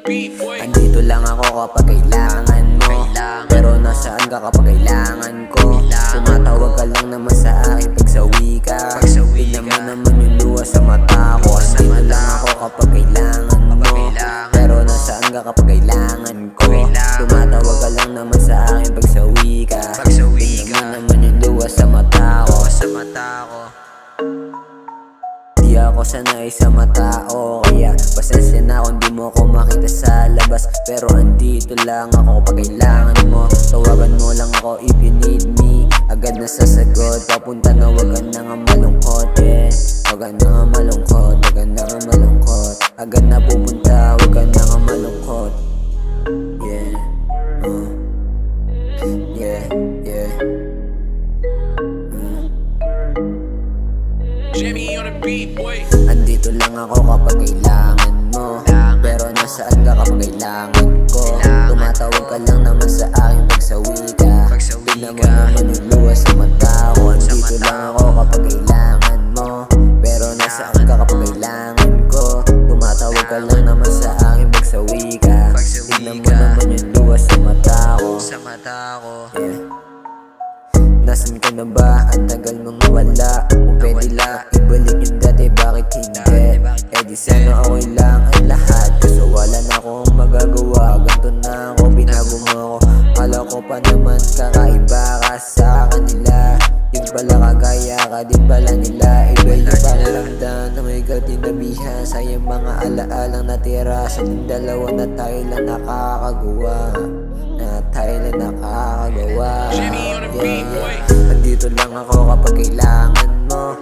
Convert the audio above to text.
Andito lang ako kapag kailangan mo, pero nasaan ka kapag kailangan ko? Tumatawag ka lang naman sa akin pag sawi ka. Tignan mo naman yung luha sa mata ko. Andito lang ako kapag kailangan mo, pero nasaan ka kapag kailangan ko? Tumatawag ka lang naman sa akin pag sawi ka. Tignan mo naman yung luha sa mata ko. Di ako sanay sa matao, kaya pasensya na kung di mo ako makita sa labas. Pero andito lang ako kapag kailangan mo. Tawagan mo lang ako if you need me. Agad na sasagot, papunta na wag ka na nga malungkot, yeah. Wag ka na nga malungkot, wag ka na nga malungkot. Agad na pupunta, wag ka na nga malungkot. Yeah, yeah, yeah. Jimmy on the beat, boy. Andito lang ako kapag kailangan mo, pero nasaan ka kapag kailangan ko? Tumatawag ka lang naman sa akin pag sawi ka. Tignan mo naman yung luha sa mata ko. Andito lang ako kapag kailangan mo, pero nasaan ka kapag kailangan ko? Tumatawag ka lang naman sa akin pag sawi ka. Tignan mo naman yung luha sa mata ko. Yeah. Nasaan ka na ba? Ang tagal mong wala. Kung pwede lang ibalik yung dati, bakit hindi? Eh di sana okay lang ang lahat, kaso wala na akong magagawa. Ganto na ako, binago mo ako. Kala ko pa naman kakaiba ka sa kanila. Di pala kagaya ka, di pala nila. Iba yung pakiramdam na may katinabihan. Sayang mga alaalang natira sa ating dalawa na tayo lang nakakagawa. Jimmy on the beat, boy. Andito lang ako kapag kailangan mo,